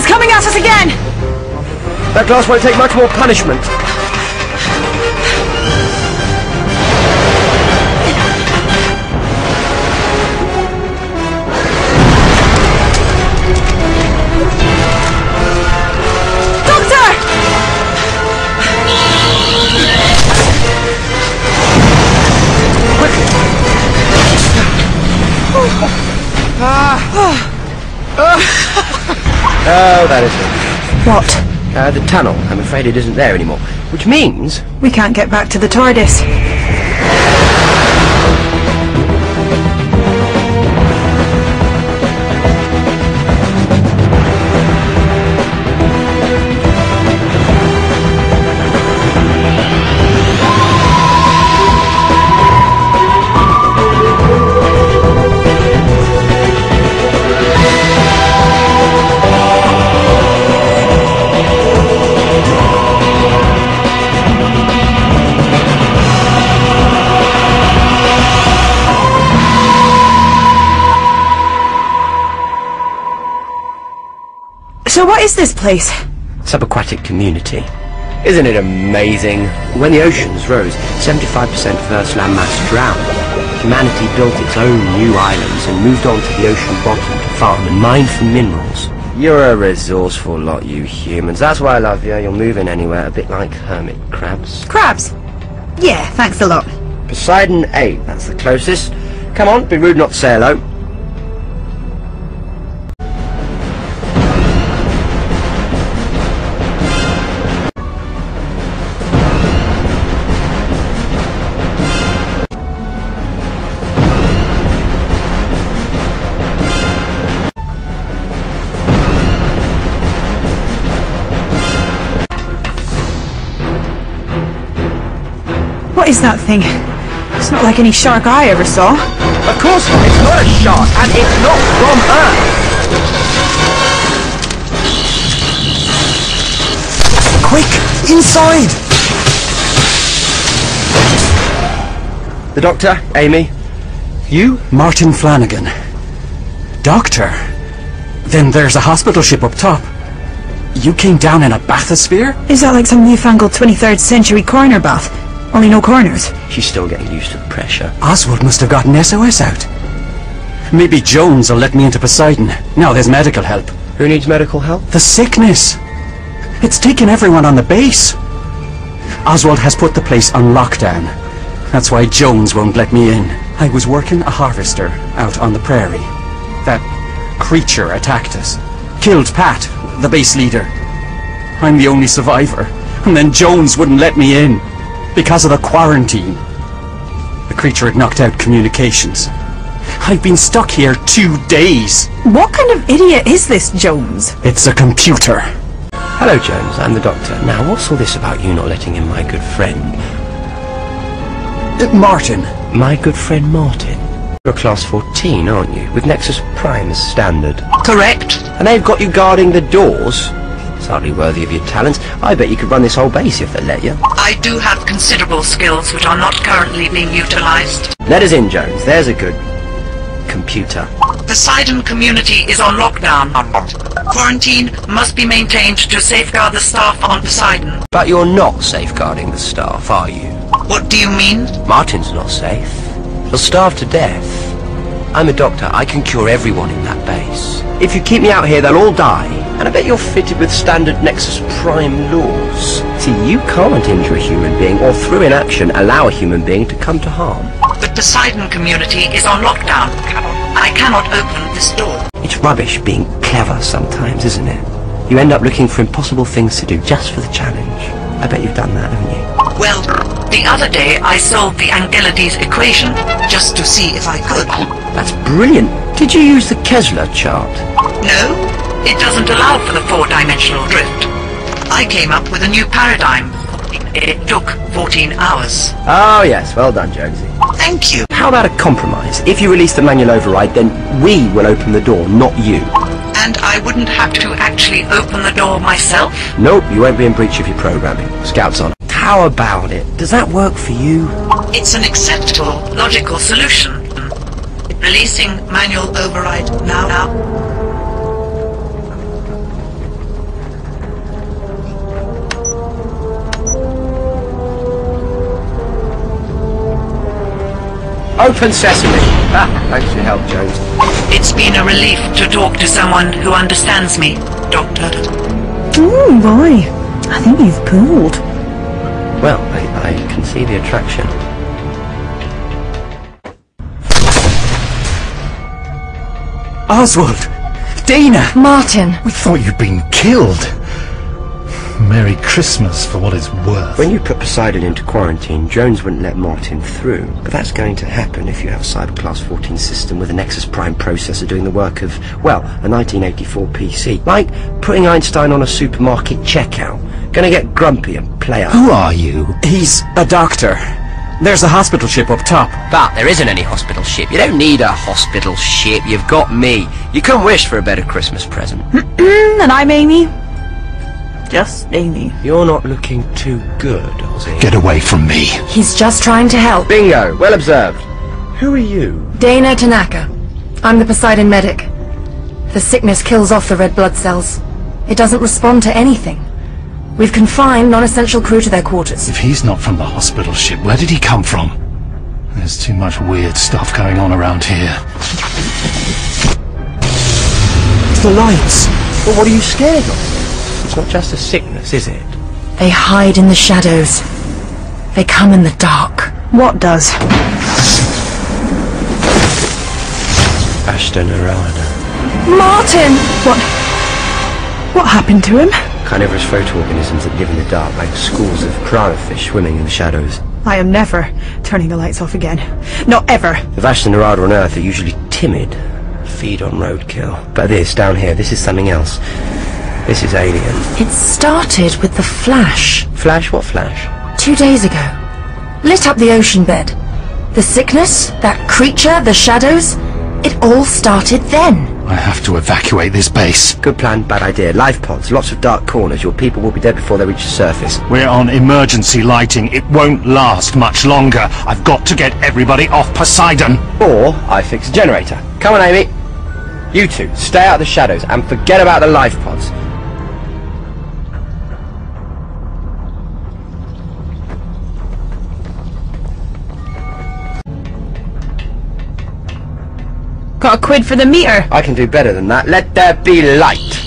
It's coming at us again! That glass won't take much more punishment. Oh, that is it. What? The tunnel. I'm afraid it isn't there anymore. Which means... we can't get back to the TARDIS. So what is this place? Subaquatic community. Isn't it amazing? When the oceans rose, 75% of Earth's landmass drowned. Humanity built its own new islands and moved on to the ocean bottom to farm and mine for minerals. You're a resourceful lot, you humans. That's why I love you. You're moving anywhere, a bit like hermit crabs. Crabs? Yeah, thanks a lot. Poseidon 8, that's the closest. Come on, be rude not to say hello. What is that thing? It's not like any shark I ever saw. Of course not, it's not a shark, and it's not from Earth! Quick! Inside! The Doctor, Amy. You? Martin Flanagan. Doctor? Then there's a hospital ship up top. You came down in a bathysphere? Is that like some newfangled 23rd century corner bath? Only no corners. She's still getting used to the pressure. Oswald must have gotten SOS out. Maybe Jones will let me into Poseidon. Now there's medical help. Who needs medical help? The sickness. It's taken everyone on the base. Oswald has put the place on lockdown. That's why Jones won't let me in. I was working a harvester out on the prairie. That creature attacked us. Killed Pat, the base leader. I'm the only survivor. And then Jones wouldn't let me in. Because of the quarantine. The creature had knocked out communications. I've been stuck here 2 days. What kind of idiot is this Jones? It's a computer. Hello, Jones. I'm the Doctor. Now, what's all this about you not letting in my good friend? Martin. My good friend Martin. You're class 14, aren't you? With Nexus Prime as standard. Correct. And they've got you guarding the doors? It's hardly worthy of your talents. I bet you could run this whole base if they let you. I do have considerable skills which are not currently being utilized. Let us in, Jones. There's a good computer. Poseidon community is on lockdown. Quarantine must be maintained to safeguard the staff on Poseidon. But you're not safeguarding the staff, are you? What do you mean? Martin's not safe. He'll starve to death. I'm a doctor. I can cure everyone in that base. If you keep me out here, they'll all die. And I bet you're fitted with standard Nexus Prime laws. See, you can't injure a human being or through inaction allow a human being to come to harm. The Poseidon community is on lockdown. I cannot open this door. It's rubbish being clever sometimes, isn't it? You end up looking for impossible things to do just for the challenge. I bet you've done that, haven't you? Well, the other day I solved the Angelides equation just to see if I could. That's brilliant. Did you use the Kessler chart? No, it doesn't allow for the four-dimensional drift. I came up with a new paradigm. It took 14 hours. Oh yes, well done, Jonesy. Thank you. How about a compromise? If you release the manual override, then we will open the door, not you. And I wouldn't have to actually open the door myself? Nope, you won't be in breach of your programming. Scouts on. How about it? Does that work for you? It's an acceptable, logical solution. Releasing manual override now. Open sesame. Ah, thanks for your help, Jones. It's been a relief to talk to someone who understands me, Doctor. Oh boy, I think you've pulled. Well, I can see the attraction. Oswald! Dana! Martin! We thought you'd been killed. Merry Christmas, for what it's worth. When you put Poseidon into quarantine, Jones wouldn't let Martin through. But that's going to happen if you have a Cyber Class 14 system with a Nexus Prime processor doing the work of, well, a 1984 PC. Like putting Einstein on a supermarket checkout. Gonna get grumpy and play up. Who are you? He's a doctor. There's a hospital ship up top. But there isn't any hospital ship. You don't need a hospital ship. You've got me. You couldn't wish for a better Christmas present. And I'm Amy. Just Amy. You're not looking too good, Ozzy. Get away from me. He's just trying to help. Bingo. Well observed. Who are you? Dana Tanaka. I'm the Poseidon medic. The sickness kills off the red blood cells. It doesn't respond to anything. We've confined non-essential crew to their quarters. If he's not from the hospital ship, where did he come from? There's too much weird stuff going on around here. The lights! Well, what are you scared of? It's not just a sickness, is it? They hide in the shadows. They come in the dark. What does? Vashta Nerada. Martin! What happened to him? Carnivorous photoorganisms that live in the dark, like schools of piranha fish swimming in the shadows. I am never turning the lights off again. Not ever. The Vashta Nerada on Earth are usually timid, feed on roadkill. But this, down here, this is something else. This is alien. It started with the flash. Flash? What flash? 2 days ago. Lit up the ocean bed. The sickness, that creature, the shadows, it all started then. I have to evacuate this base. Good plan, bad idea. Life pods, lots of dark corners. Your people will be dead before they reach the surface. We're on emergency lighting. It won't last much longer. I've got to get everybody off Poseidon. Or I fix a generator. Come on, Amy. You two, stay out of the shadows and forget about the life pods. Got a quid for the meter. I can do better than that. Let there be light.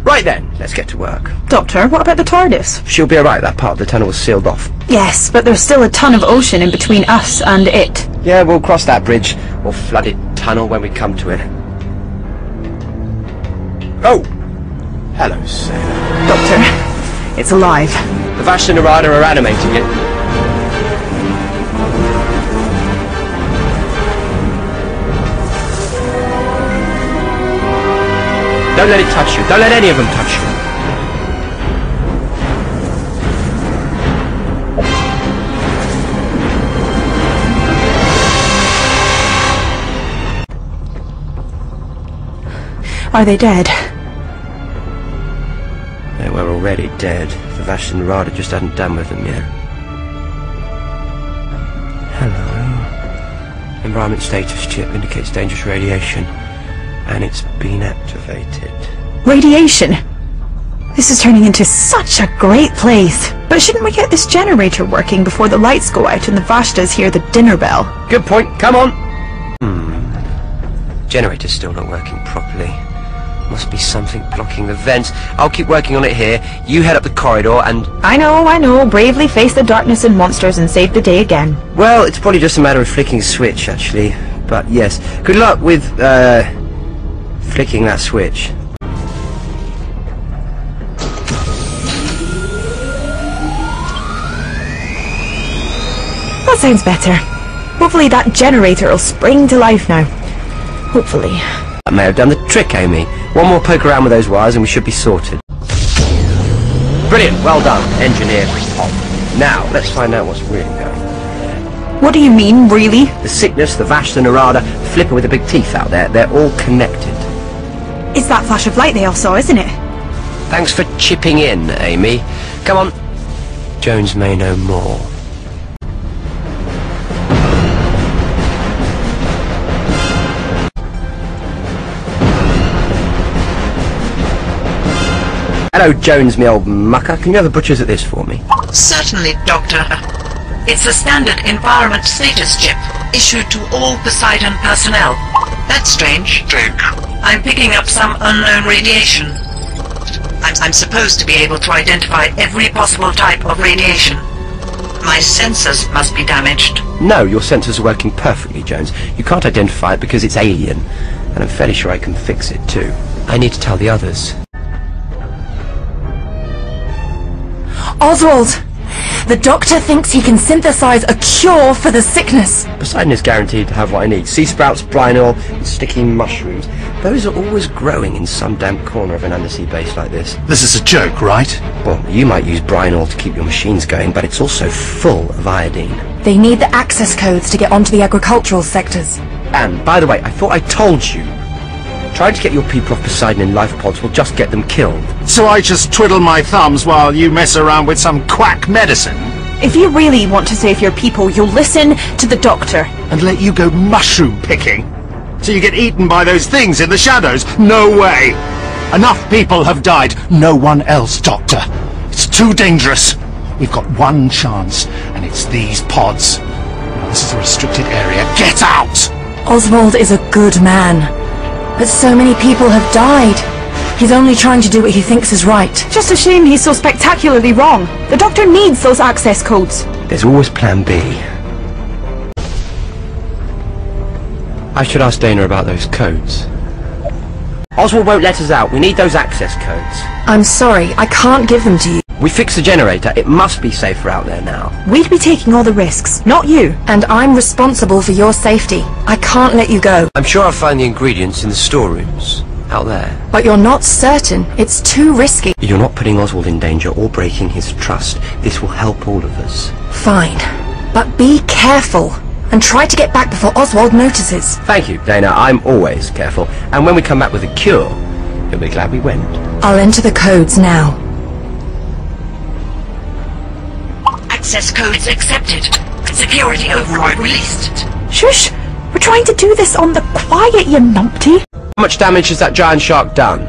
Right then, let's get to work. Doctor, what about the TARDIS? She'll be alright, that part of the tunnel was sealed off. Yes, but there's still a ton of ocean in between us and it. Yeah, we'll cross that bridge, or flooded tunnel when we come to it. Oh! Hello, sailor. Doctor, it's alive. The Vashta Nerada are animating it. Don't let it touch you. Don't let any of them touch you. Are they dead? They were already dead. The Vashta Nerada just hadn't done with them yet. Hello. Environment status chip indicates dangerous radiation. And it's been activated. Radiation? This is turning into such a great place. But shouldn't we get this generator working before the lights go out and the Vashtas hear the dinner bell? Good point. Come on. Generator's still not working properly. Must be something blocking the vents. I'll keep working on it here. You head up the corridor and... I know. Bravely face the darkness and monsters and save the day again. Well, it's probably just a matter of flicking a switch, actually. But yes. Good luck with, flicking that switch. That sounds better. Hopefully that generator will spring to life now. Hopefully. That may have done the trick, Amy. One more poke around with those wires and we should be sorted. Brilliant, well done, engineer. Now, let's find out what's really going on. What do you mean, really? The sickness, the Vashta Nerada, the flipper with the big teeth out there, they're all connected. It's that flash of light they all saw, isn't it? Thanks for chipping in, Amy. Come on. Jones may know more. Hello, Jones, me old mucker. Can you have a butcher's at this for me? Certainly, Doctor. It's a standard environment status chip, issued to all Poseidon personnel. That's strange. I'm picking up some unknown radiation. I'm supposed to be able to identify every possible type of radiation. My sensors must be damaged. No, your sensors are working perfectly, Jones. You can't identify it because it's alien. And I'm fairly sure I can fix it too. I need to tell the others. Oswald! The doctor thinks he can synthesize a cure for the sickness. Poseidon is guaranteed to have what I need. Sea sprouts, brine oil, and sticky mushrooms. Those are always growing in some damp corner of an undersea base like this. This is a joke, right? Well, you might use brine oil to keep your machines going, but it's also full of iodine. They need the access codes to get onto the agricultural sectors. And, by the way, I thought I told you. Trying to get your people off Poseidon in life pods will just get them killed. So I just twiddle my thumbs while you mess around with some quack medicine? If you really want to save your people, you'll listen to the doctor. And let you go mushroom picking? So you get eaten by those things in the shadows? No way! Enough people have died. No one else, Doctor. It's too dangerous. We've got one chance, and it's these pods. This is a restricted area. Get out! Oswald is a good man. But so many people have died. He's only trying to do what he thinks is right. Just a shame he's so spectacularly wrong. The doctor needs those access codes. There's always plan B. I should ask Dana about those codes. Oswald won't let us out. We need those access codes. I'm sorry, I can't give them to you. We fixed the generator. It must be safer out there now. We'd be taking all the risks, not you. And I'm responsible for your safety. I can't let you go. I'm sure I'll find the ingredients in the storerooms. Out there. But you're not certain. It's too risky. You're not putting Oswald in danger or breaking his trust. This will help all of us. Fine. But be careful. And try to get back before Oswald notices. Thank you, Dana. I'm always careful. And when we come back with a cure, you'll be glad we went. I'll enter the codes now. Access codes accepted. Security override released. Shush! We're trying to do this on the quiet, you numpty. How much damage has that giant shark done?